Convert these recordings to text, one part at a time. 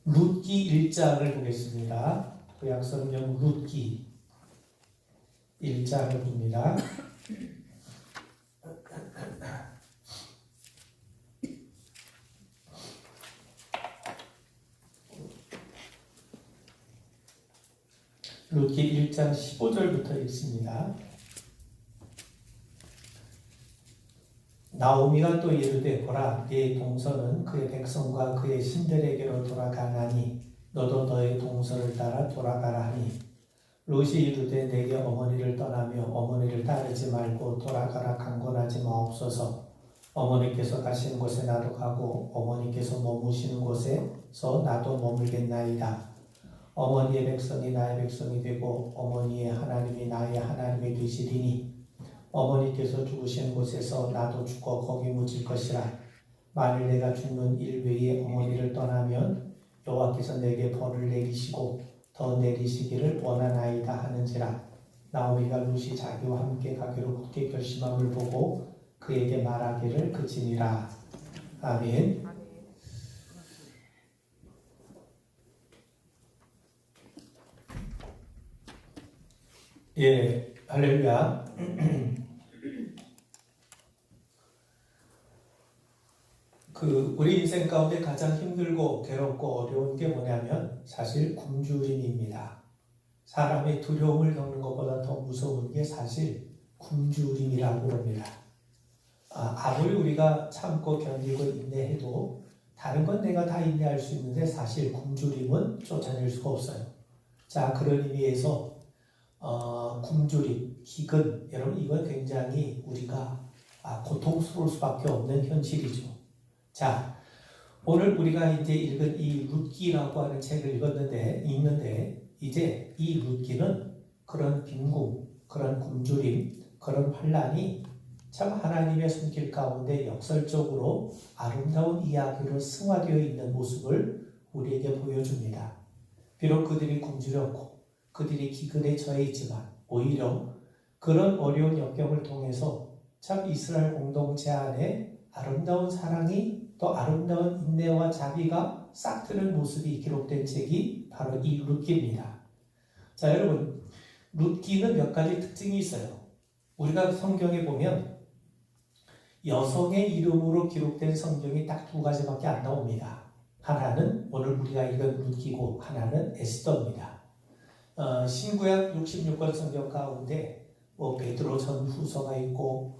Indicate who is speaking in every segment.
Speaker 1: 룻기 1장을 보겠습니다. 구약성경 룻기 1장을 봅니다. 룻기 1장 15절부터 읽습니다. 나오미가 또 이르되 보라 네 동서는 그의 백성과 그의 신들에게로 돌아가나니 너도 너의 동서를 따라 돌아가라 하니 룻이 이르되 내게 어머니를 떠나며 어머니를 따르지 말고 돌아가라 강권하지 마옵소서. 어머니께서 가시는 곳에 나도 가고 어머니께서 머무시는 곳에서 나도 머물겠나이다. 어머니의 백성이 나의 백성이 되고 어머니의 하나님이 나의 하나님이 되시리니 어머니께서 죽으신 곳에서 나도 죽어 거기 묻힐 것이라. 만일 내가 죽는 일 외에 어머니를 떠나면 여호와께서 내게 벌을 내리시고 더 내리시기를 원하나이다 하는지라. 나오미가 룻이 자기와 함께 가기로 굳게 결심함을 보고 그에게 말하기를 그치니라. 아멘. 예, 할렐루야. 우리 인생 가운데 가장 힘들고 괴롭고 어려운 게 뭐냐면 사실 굶주림입니다. 사람의 두려움을 겪는 것보다 더 무서운 게 사실 굶주림이라고 합니다. 아무리 우리가 참고 견디고 인내해도 다른 건 내가 다 인내할 수 있는데 사실 굶주림은 쫓아낼 수가 없어요. 자, 그런 의미에서 굶주림, 기근, 여러분 이건 굉장히 우리가 고통스러울 수밖에 없는 현실이죠. 자, 오늘 우리가 이제 읽은 이 룻기라고 하는 책을 읽는데 이제 이 룻기는 그런 빈궁, 그런 굶주림, 그런 환난이 참 하나님의 손길 가운데 역설적으로 아름다운 이야기로 승화되어 있는 모습을 우리에게 보여줍니다. 비록 그들이 굶주렸고 그들이 기근에 처해 있지만 오히려 그런 어려운 역경을 통해서 참 이스라엘 공동체 안에 아름다운 사랑이 또 아름다운 인내와 자비가 싹트는 모습이 기록된 책이 바로 이 룻기입니다. 자, 여러분, 룻기는 몇 가지 특징이 있어요. 우리가 성경에 보면 여성의 이름으로 기록된 성경이 딱 두 가지밖에 안 나옵니다. 하나는 오늘 우리가 읽은 룻기고 하나는 에스더입니다. 신구약 66권 성경 가운데 베드로 전후서가 있고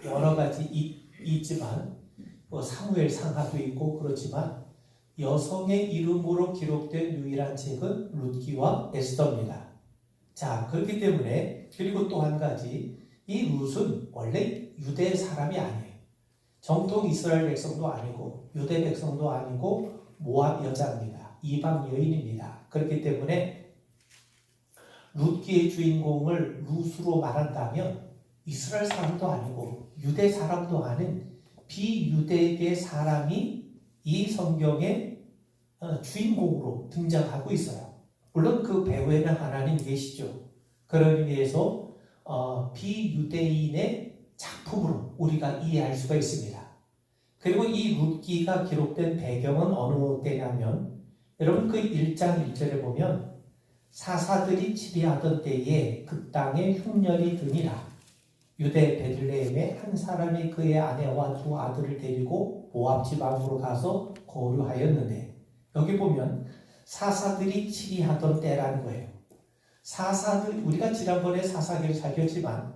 Speaker 1: 여러 가지 있지만 사무엘 상하도 있고 그렇지만 여성의 이름으로 기록된 유일한 책은 룻기와 에스더입니다. 자, 그렇기 때문에 그리고 또 한 가지 이 룻은 원래 유대 사람이 아니에요. 정통 이스라엘 백성도 아니고 유대 백성도 아니고 모압 여자입니다. 이방 여인입니다. 그렇기 때문에 룻기의 주인공을 룻으로 말한다면 이스라엘 사람도 아니고 유대 사람도 아닌 비유대계 사람이 이 성경의 주인공으로 등장하고 있어요. 물론 그 배후에는 하나님 계시죠. 그런 의미에서 비유대인의 작품으로 우리가 이해할 수가 있습니다. 그리고 이 룻기가 기록된 배경은 어느 때냐면 여러분 그 1장 1절에 보면 사사들이 치리하던 때에 그 땅에 흉년이 드니라. 유대 베들레헴에 한 사람이 그의 아내와 두 아들을 데리고 모압 지방으로 가서 거류하였는데 여기 보면 사사들이 치리하던 때라는 거예요. 사사들, 우리가 지난번에 사사기를 살폈지만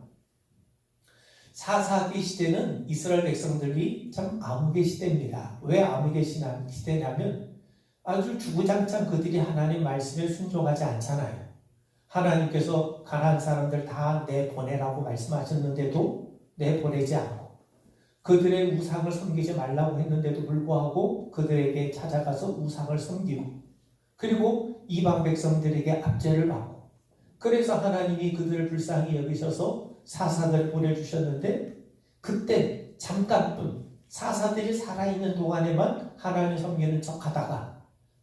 Speaker 1: 사사기 시대는 이스라엘 백성들이 참 암흑의 시대입니다. 왜 암흑의 시대냐면 아주 주구장창 그들이 하나님 말씀에 순종하지 않잖아요. 하나님께서 가나안 사람들 다 내보내라고 말씀하셨는데도 내보내지 않고 그들의 우상을 섬기지 말라고 했는데도 불구하고 그들에게 찾아가서 우상을 섬기고 그리고 이방 백성들에게 압제를 받고 그래서 하나님이 그들을 불쌍히 여기셔서 사사들을 보내주셨는데 그때 잠깐뿐 사사들이 살아있는 동안에만 하나님을 섬기는 척하다가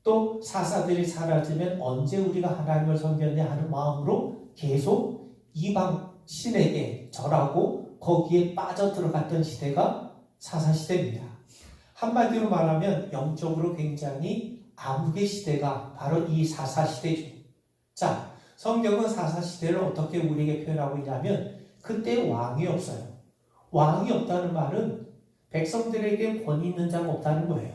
Speaker 1: 또 사사들이 사라지면 언제 우리가 하나님을 섬겼냐 하는 마음으로 계속 이방 신에게 절하고 거기에 빠져들어갔던 시대가 사사시대입니다. 한마디로 말하면 영적으로 굉장히 암흑의 시대가 바로 이 사사시대죠. 자, 성경은 사사시대를 어떻게 우리에게 표현하고 있냐면 그때 왕이 없어요. 왕이 없다는 말은 백성들에게 권위 있는 자가 없다는 거예요.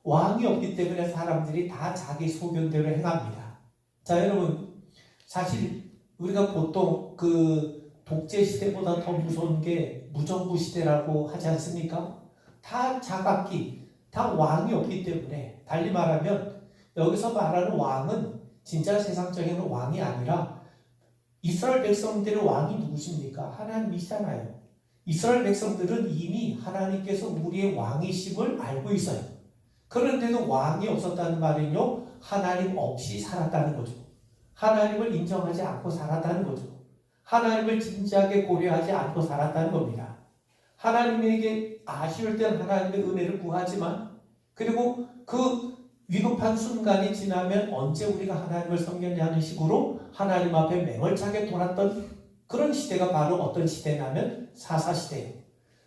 Speaker 1: 왕이 없기 때문에 사람들이 다 자기 소견대로 행합니다. 자, 여러분, 사실 우리가 보통 그 독재 시대보다 더 무서운 게 무정부 시대라고 하지 않습니까? 다 자각기, 다 왕이 없기 때문에, 달리 말하면 여기서 말하는 왕은 진짜 세상적인 왕이 아니라 이스라엘 백성들의 왕이 누구십니까? 하나님이시잖아요. 이스라엘 백성들은 이미 하나님께서 우리의 왕이심을 알고 있어요. 그런데도 왕이 없었다는 말은요, 하나님 없이 살았다는 거죠. 하나님을 인정하지 않고 살았다는 거죠. 하나님을 진지하게 고려하지 않고 살았다는 겁니다. 하나님에게 아쉬울 때는 하나님의 은혜를 구하지만, 그리고 그 위급한 순간이 지나면 언제 우리가 하나님을 섬겼냐 하는 식으로 하나님 앞에 맹얼차게 돌았던 그런 시대가 바로 어떤 시대냐면 사사시대예요.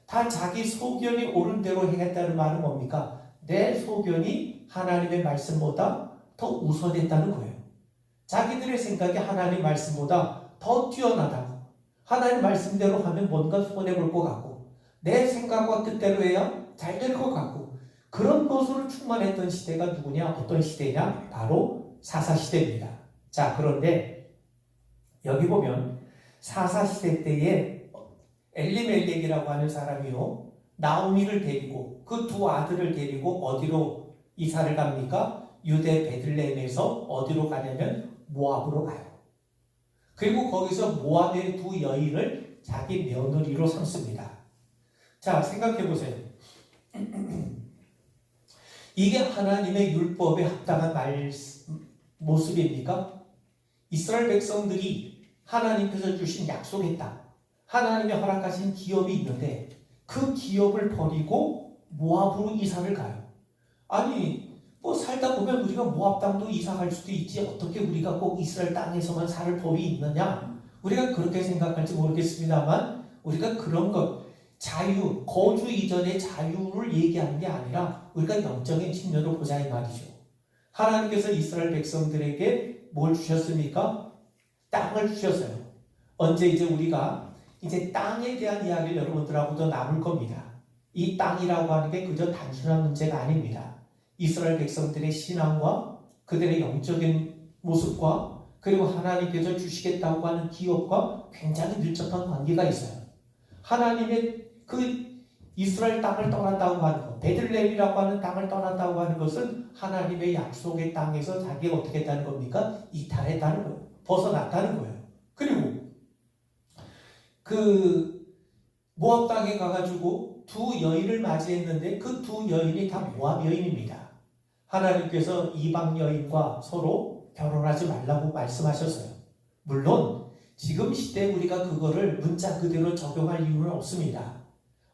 Speaker 1: 다 자기 소견이 옳은 대로 행했다는 말은 뭡니까? 내 소견이 하나님의 말씀보다 더 우선했다는 거예요. 자기들의 생각이 하나님 말씀보다 더 뛰어나다고, 하나님 말씀대로 하면 뭔가 손해볼 것 같고, 내 생각과 뜻대로 해야 잘 될 것 같고, 그런 것으로 충만했던 시대가 누구냐? 어떤 시대냐? 바로 사사시대입니다. 자, 그런데 여기 보면 사사시대 때에 엘리멜렉이라고 하는 사람이요, 나오미를 데리고 그 두 아들을 데리고 어디로 이사를 갑니까? 유대 베들레헴에서 어디로 가냐면 모압으로 가요. 그리고 거기서 모압의 두 여인을 자기 며느리로 삼습니다. 자, 생각해 보세요. 이게 하나님의 율법에 합당한 모습입니까? 이스라엘 백성들이 하나님께서 주신 약속의 땅, 하나님의 허락하신 기업이 있는데 그 기업을 버리고 모압으로 이사를 가요. 아니, 뭐 살다 보면 우리가 모압 땅도 이사 갈 수도 있지, 어떻게 우리가 꼭 이스라엘 땅에서만 살 법이 있느냐? 우리가 그렇게 생각할지 모르겠습니다만, 우리가 그런 것, 자유, 거주 이전의 자유를 얘기하는 게 아니라 우리가 영적인 측면으로 보자 이 말이죠. 하나님께서 이스라엘 백성들에게 뭘 주셨습니까? 땅을 주셨어요. 언제 이제 우리가 이제 땅에 대한 이야기를 여러분들하고도 나눌 겁니다. 이 땅이라고 하는 게 그저 단순한 문제가 아닙니다. 이스라엘 백성들의 신앙과 그들의 영적인 모습과 그리고 하나님께서 주시겠다고 하는 기업과 굉장히 밀접한 관계가 있어요. 하나님의 그 이스라엘 땅을 떠난다고 하는 것, 베들레헴이라고 하는 땅을 떠난다고 하는 것은 하나님의 약속의 땅에서 자기가 어떻게 했다는 겁니까? 이탈했다는 거예요. 벗어났다는 거예요. 그리고 그 모압 땅에 가가지고 두 여인을 맞이했는데 그 두 여인이 다 모압 여인입니다. 하나님께서 이방 여인과 서로 결혼하지 말라고 말씀하셨어요. 물론 지금 시대에 우리가 그거를 문자 그대로 적용할 이유는 없습니다.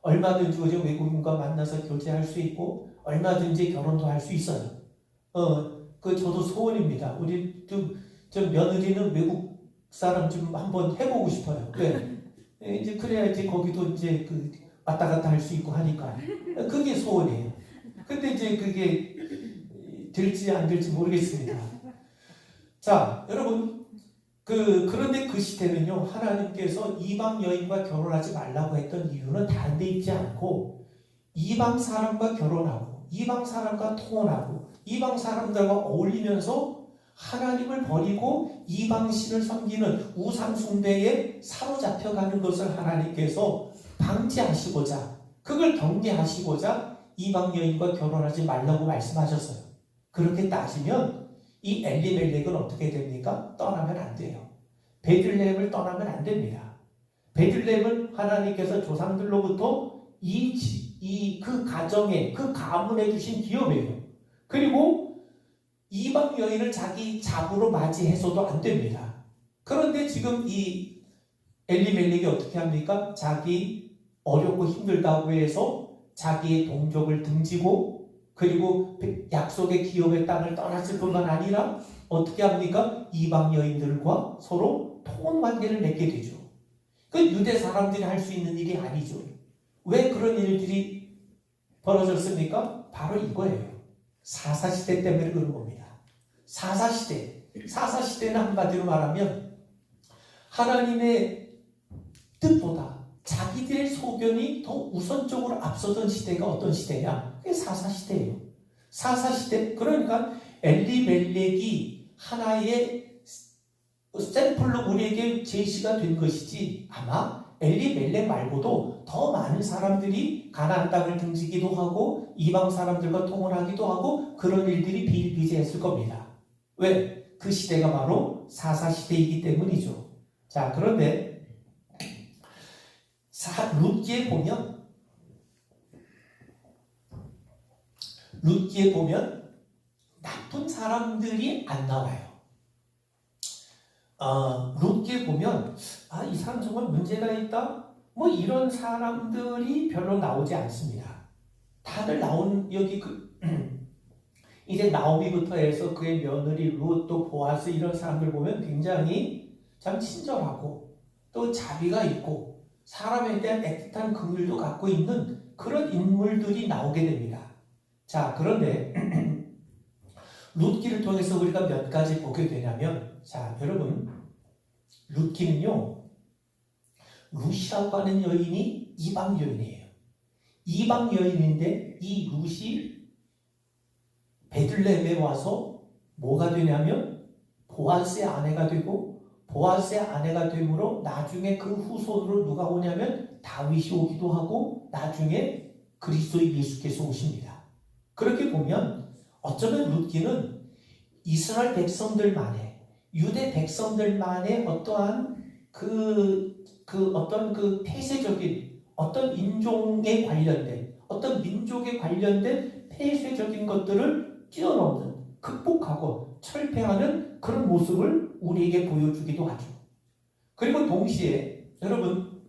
Speaker 1: 얼마든지 우리 외국인과 만나서 교제할 수 있고 얼마든지 결혼도 할 수 있어요. 저도 소원입니다. 우리 좀 며느리는 외국 사람 좀 한번 해보고 싶어요. 왜? 이제 그래야지 거기도 이제 그 왔다 갔다 할 수 있고 하니까 그게 소원이에요. 근데 이제 그게 될지 안 될지 모르겠습니다. 자, 여러분, 그런데 그 시대는요, 하나님께서 이방 여인과 결혼하지 말라고 했던 이유는 다른 데 있지 않고, 이방 사람과 결혼하고, 이방 사람과 통혼하고, 이방 사람들과 어울리면서 하나님을 버리고 이방신을 섬기는 우상숭배에 사로잡혀가는 것을 하나님께서 방지하시고자, 그걸 경계하시고자 이방 여인과 결혼하지 말라고 말씀하셨어요. 그렇게 따지면 이 엘리멜렉은 어떻게 됩니까? 떠나면 안 돼요. 베들레헴을 떠나면 안 됩니다. 베들레헴은 하나님께서 조상들로부터 그 가정에, 그 가문에 주신 기업이에요. 그리고 이방 여인을 자기 잡으로 맞이해서도 안 됩니다. 그런데 지금 이 엘리멜렉이 어떻게 합니까? 자기 어렵고 힘들다고 해서 자기의 동족을 등지고 그리고 약속의 기업의 땅을 떠났을 뿐만 아니라 어떻게 합니까? 이방 여인들과 서로 통혼 관계를 맺게 되죠. 그 유대 사람들이 할 수 있는 일이 아니죠. 왜 그런 일들이 벌어졌습니까? 바로 이거예요. 사사시대 때문에 그런 겁니다. 사사시대는 한마디로 말하면 하나님의 뜻보다 자기들의 소견이 더 우선적으로 앞서던 시대가 어떤 시대냐? 그게 사사시대예요. 사사시대, 그러니까 엘리멜렉이 하나의 샘플로 우리에게 제시가 된 것이지, 아마 엘리멜렉 말고도 더 많은 사람들이 가나안 땅을 등지기도 하고 이방 사람들과 통혼하기도 하고 그런 일들이 비일비재했을 겁니다. 왜? 그 시대가 바로 사사시대이기 때문이죠. 자, 그런데 룻기에 보면 나쁜 사람들이 안 나와요. 룻기에 보면 이 사람 정말 문제가 있다? 뭐 이런 사람들이 별로 나오지 않습니다. 다들 여기 이제 나오미부터 해서 그의 며느리 룻, 또 보아스 이런 사람들 보면 굉장히 참 친절하고 또 자비가 있고 사람에 대한 애틋한 긍휼도 갖고 있는 그런 인물들이 나오게 됩니다. 자, 그런데 룻기를 통해서 우리가 몇 가지 보게 되냐면, 자, 여러분, 룻기는요, 룻이라고 하는 여인이 이방 여인이에요. 이방 여인인데 이 룻이 베들레헴에 와서 뭐가 되냐면 보아스의 아내가 되고, 보아스의 아내가 되므로 나중에 그 후손으로 누가 오냐면 다윗이 오기도 하고 나중에 그리스도의 예수께서 오십니다. 그렇게 보면 어쩌면 룻기는 이스라엘 백성들만의, 유대 백성들만의 어떠한 어떤 그 폐쇄적인 어떤 인종에 관련된 어떤 민족에 관련된 폐쇄적인 것들을 뛰어넘는, 극복하고 철폐하는 그런 모습을 우리에게 보여주기도 하죠. 그리고 동시에 여러분,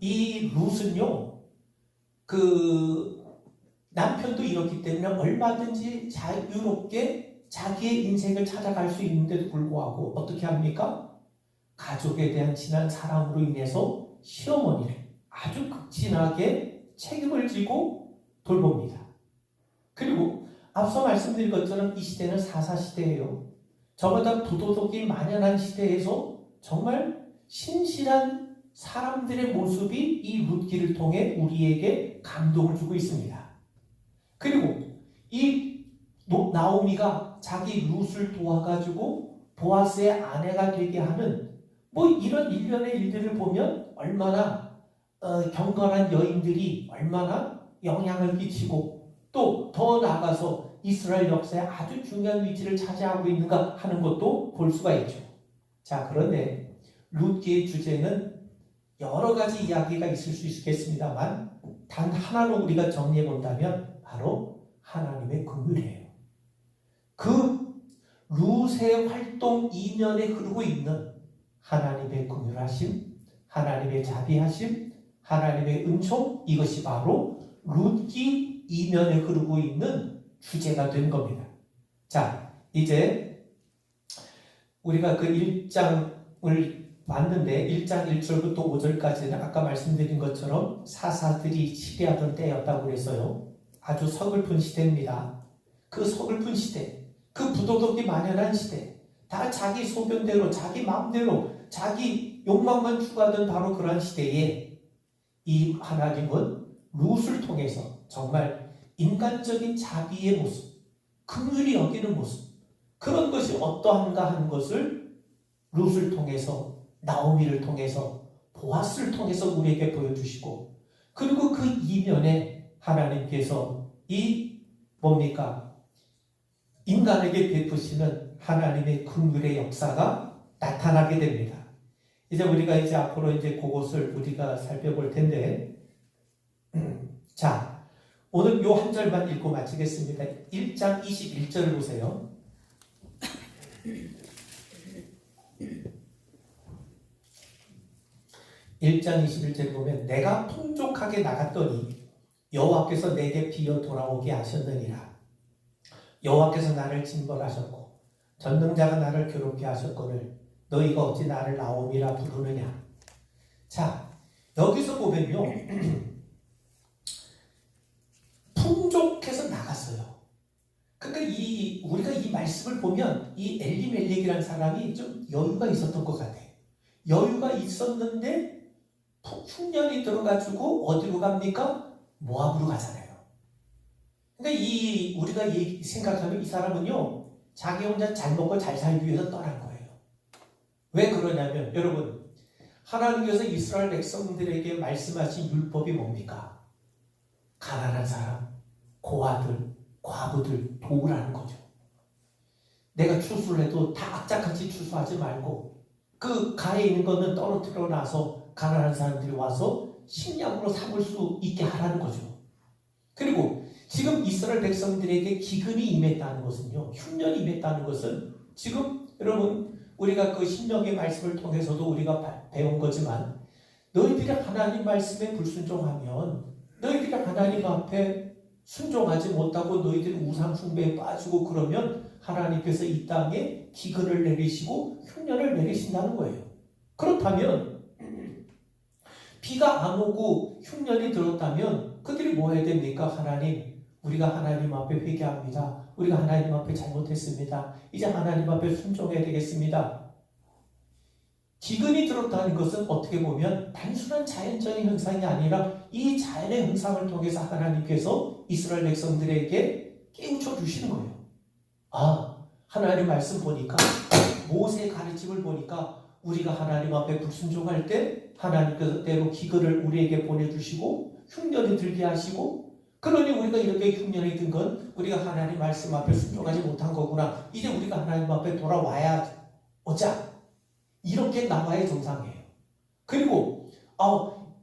Speaker 1: 이 룻은요, 남편도 이렇기 때문에 얼마든지 자유롭게 자기의 인생을 찾아갈 수 있는데도 불구하고 어떻게 합니까? 가족에 대한 진한 사랑으로 인해서 시어머니를 아주 극진하게 책임을 지고 돌봅니다. 그리고 앞서 말씀드린 것처럼 이 시대는 사사시대예요. 저보다 부도덕이 만연한 시대에서 정말 신실한 사람들의 모습이 이 룻기를 통해 우리에게 감동을 주고 있습니다. 그리고 이 나오미가 자기 룻을 도와가지고 보아스의 아내가 되게 하는 뭐 이런 일련의 일들을 보면 얼마나 경건한 여인들이 얼마나 영향을 끼치고 또 더 나아가서 이스라엘 역사에 아주 중요한 위치를 차지하고 있는가 하는 것도 볼 수가 있죠. 자, 그런데 룻기의 주제는 여러 가지 이야기가 있을 수 있겠습니다만 단 하나로 우리가 정리해 본다면 바로 하나님의 긍휼이에요. 그 룻의 활동 이면에 흐르고 있는 하나님의 긍휼하심, 하나님의 자비하심, 하나님의 은총, 이것이 바로 룻기 이면에 흐르고 있는 주제가 된 겁니다. 자, 이제 우리가 그 1장을 봤는데 1장 1절부터 5절까지는 아까 말씀드린 것처럼 사사들이 치리하던 때였다고 그랬어요. 아주 서글픈 시대입니다. 그 서글픈 시대, 그 부도덕이 만연한 시대, 다 자기 소견대로, 자기 마음대로, 자기 욕망만 추구하던 바로 그런 시대에 이 하나님은 룻을 통해서 정말 인간적인 자비의 모습, 긍휼히 여기는 모습, 그런 것이 어떠한가 하는 것을 룻을 통해서, 나오미를 통해서, 보아스를 통해서 우리에게 보여주시고, 그리고 그 이면에 하나님께서 인간에게 베푸시는 하나님의 긍휼의 역사가 나타나게 됩니다. 이제 우리가 앞으로 그것을 우리가 살펴볼 텐데, 자, 오늘 요 한 절만 읽고 마치겠습니다. 1장 21절을 보세요. 1장 21절을 보면 내가 풍족하게 나갔더니 여호와께서 내게 비어 돌아오게 하셨느니라. 여호와께서 나를 징벌하셨고 전능자가 나를 괴롭게 하셨거늘 너희가 어찌 나를 나오미라 부르느냐. 자, 여기서 보면요, 풍족해서 나갔어요. 그러니까 우리가 이 말씀을 보면 이 엘리멜렉이라는 사람이 좀 여유가 있었던 것 같아요. 여유가 있었는데 흉년이 들어가지고 어디로 갑니까? 모압으로 가잖아요. 그러니까 우리가 생각하면 이 사람은요, 자기 혼자 잘 먹고 잘 살기 위해서 떠난 거예요. 왜 그러냐면 여러분, 하나님께서 이스라엘 백성들에게 말씀하신 율법이 뭡니까? 가난한 사람, 고아들, 과부들 도우라는 거죠. 내가 추수를 해도 다 악착같이 추수하지 말고 그 가에 있는 거는 떨어뜨려 놔서 가난한 사람들이 와서 식량으로 삼을 수 있게 하라는 거죠. 그리고 지금 이스라엘 백성들에게 기근이 임했다는 것은요, 흉년이 임했다는 것은 지금 여러분 우리가 그 신명의 말씀을 통해서도 우리가 배운 거지만, 너희들이 하나님 말씀에 불순종하면, 너희들이 하나님 앞에 순종하지 못하고 너희들이 우상 숭배에 빠지고 그러면 하나님께서 이 땅에 기근을 내리시고 흉년을 내리신다는 거예요. 그렇다면 비가 안 오고 흉년이 들었다면 그들이 뭐 해야 됩니까? 하나님, 우리가 하나님 앞에 회개합니다. 우리가 하나님 앞에 잘못했습니다. 이제 하나님 앞에 순종해야 되겠습니다. 기근이 들었다는 것은 어떻게 보면 단순한 자연적인 현상이 아니라 이 자연의 현상을 통해서 하나님께서 이스라엘 백성들에게 깨우쳐 주시는 거예요. 하나님 말씀 보니까, 모세의 가르침을 보니까 우리가 하나님 앞에 불순종할 때 하나님께서 때로 기근을 우리에게 보내주시고 흉년이 들게 하시고, 그러니 우리가 이렇게 흉년이 든 건 우리가 하나님 말씀 앞에 순종하지 못한 거구나. 이제 우리가 하나님 앞에 돌아와야 오자. 이렇게 나와야 정상이에요. 그리고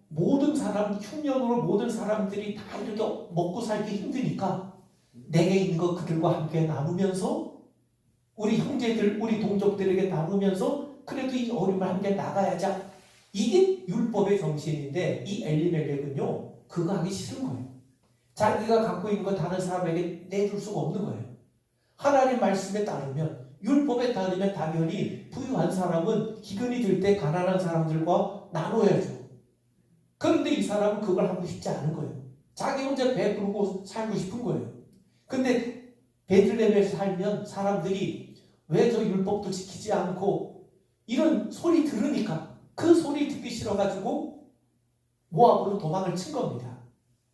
Speaker 1: 모든 사람, 흉년으로 모든 사람들이 다 이렇게 먹고 살기 힘드니까 내게 있는 거 그들과 함께 나누면서, 우리 형제들, 우리 동족들에게 나누면서 그래도 이 어려움을 함께 나가야자. 이게 율법의 정신인데 이 엘리멜렉은요, 그거 하기 싫은 거예요. 자기가 갖고 있는 거 다른 사람에게 내줄 수가 없는 거예요. 하나님 말씀에 따르면, 율법에 따르면 당연히 부유한 사람은 기근이 들 때 가난한 사람들과 나눠야죠. 그런데 이 사람은 그걸 하고 싶지 않은 거예요. 자기 혼자 배부르고 살고 싶은 거예요. 근데 베들레헴에서 살면 사람들이 왜 저 율법도 지키지 않고 이런 소리 들으니까 그 소리 듣기 싫어가지고 모압으로 도망을 친 겁니다.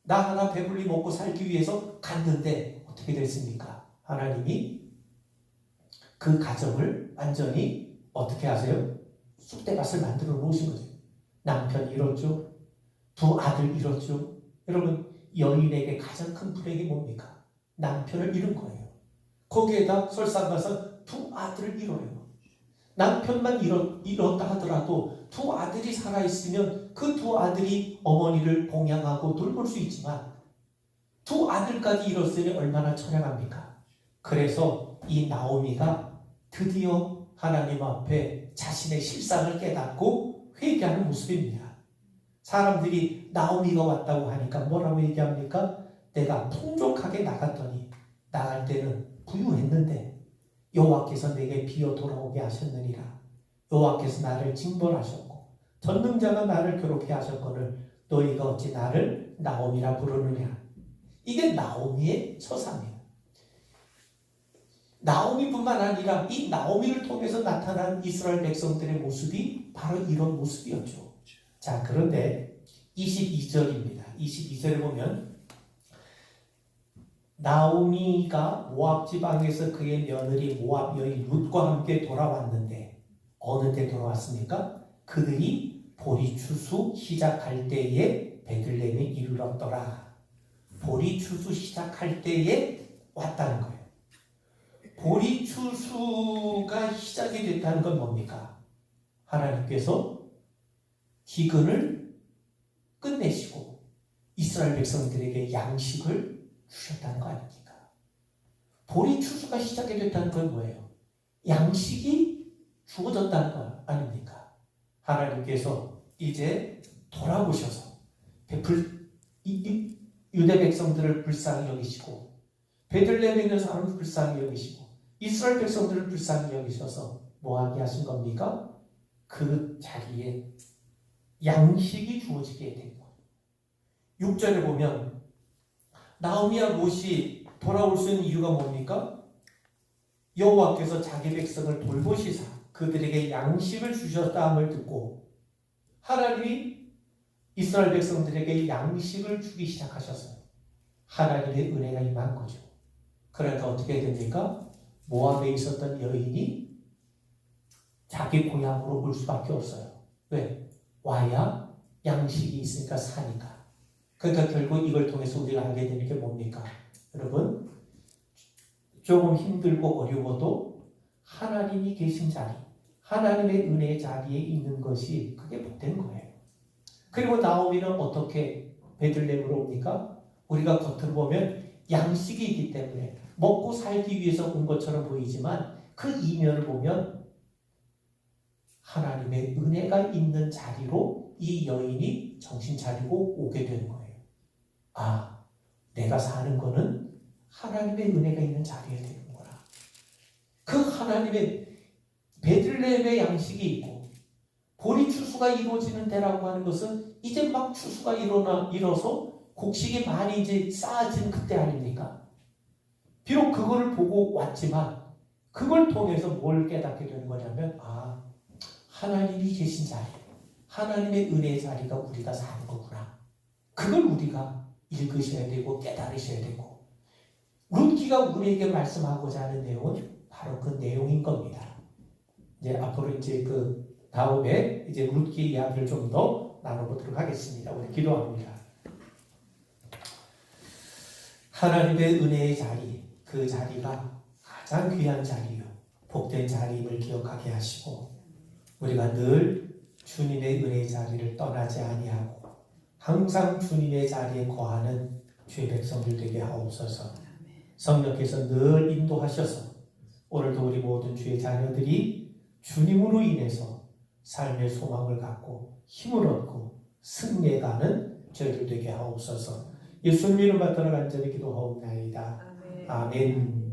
Speaker 1: 나 하나 배불리 먹고 살기 위해서 갔는데 어떻게 됐습니까? 하나님이 그 가정을 완전히 어떻게 하세요? 쑥대밭을 만들어 놓으신 거죠. 남편 잃었죠. 두 아들 잃었죠. 여러분, 여인에게 가장 큰 불행이 뭡니까? 남편을 잃은 거예요. 거기에다 설상가서 두 아들을 잃어요. 남편만 잃었다 하더라도 두 아들이 살아있으면 그 두 아들이 어머니를 봉양하고 돌볼 수 있지만 두 아들까지 잃었으니 얼마나 처량합니까? 그래서 이 나오미가 드디어 하나님 앞에 자신의 실상을 깨닫고 회개하는 모습입니다. 사람들이 나오미가 왔다고 하니까 뭐라고 얘기합니까? 내가 풍족하게 나갔더니 나갈 때는 부유했는데 여호와께서 내게 비어 돌아오게 하셨느니라. 여호와께서 나를 징벌하셨고 전능자가 나를 괴롭게 하셨거늘 너희가 어찌 나를 나오미라 부르느냐. 이게 나오미의 처사입니다. 나오미뿐만 아니라 이 나오미를 통해서 나타난 이스라엘 백성들의 모습이 바로 이런 모습이었죠. 자, 그런데 22절입니다. 22절에 보면 나오미가 모압 지방에서 그의 며느리 모압 여인 룻과 함께 돌아왔는데 어느 때 돌아왔습니까? 그들이 보리 추수 시작할 때에 베들레헴에 이르렀더라. 보리 추수 시작할 때에 왔다는 거예요. 보리 추수가 시작이 됐다는 건 뭡니까? 하나님께서 기근을 끝내시고 이스라엘 백성들에게 양식을 주셨다는 거 아닙니까? 보리 추수가 시작이 됐다는 건 뭐예요? 양식이 주어졌다는 거 아닙니까? 하나님께서 이제 돌아오셔서 유대 백성들을 불쌍히 여기시고 베들레헴에 있는 사람을 불쌍히 여기시고 이스라엘 백성들을 불쌍히 여기셔서 뭐하게 하신 겁니까? 그 자리에 양식이 주어지게 된 거예요. 6절에 보면 나오미와 롯이 돌아올 수 있는 이유가 뭡니까? 여호와께서 자기 백성을 돌보시사 그들에게 양식을 주셨다함을 듣고 하나님이 이스라엘 백성들에게 양식을 주기 시작하셨어요. 하나님의 은혜가 임한 거죠. 그러니까 어떻게 됩니까? 모압에 있었던 여인이 자기 고향으로 올 수밖에 없어요. 왜? 와야 양식이 있으니까 사니까. 그러니까 결국 이걸 통해서 우리가 알게 되는 게 뭡니까? 여러분, 조금 힘들고 어려워도 하나님이 계신 자리, 하나님의 은혜의 자리에 있는 것이 그게 복된 거예요. 그리고 나오미는 어떻게 베들레헴으로 옵니까? 우리가 겉으로 보면 양식이 있기 때문에 먹고 살기 위해서 온 것처럼 보이지만 그 이면을 보면 하나님의 은혜가 있는 자리로 이 여인이 정신 차리고 오게 되는 거예요. 아, 내가 사는 거는 하나님의 은혜가 있는 자리에 되는구나. 그 하나님의 베들레헴의 양식이 있고 보리 추수가 이루어지는 데라고 하는 것은 이제 막 추수가 일어서 곡식이 많이 이제 쌓아진 그때 아닙니까? 비록 그거를 보고 왔지만 그걸 통해서 뭘 깨닫게 되는 거냐면 아, 하나님이 계신 자리, 하나님의 은혜의 자리가 우리가 사는 거구나. 그걸 우리가 읽으셔야 되고 깨달으셔야 되고 룻기가 우리에게 말씀하고자 하는 내용은 바로 그 내용인 겁니다. 이제 앞으로 이제 그 다음에 이제 룻기 이야기를 좀 더 나눠보도록 하겠습니다. 우리 기도합니다. 하나님의 은혜의 자리, 그 자리가 가장 귀한 자리요, 복된 자리임을 기억하게 하시고 우리가 늘 주님의 은혜의 자리를 떠나지 아니하고 항상 주님의 자리에 거하는 주의 백성들 되게 하옵소서. 성령께서 늘 인도하셔서 오늘도 우리 모든 주의 자녀들이 주님으로 인해서 삶의 소망을 갖고 힘을 얻고 승리해가는 저희들 되게 하옵소서. 예수님 이름 받들어 간절히 기도하옵나이다. 아멘.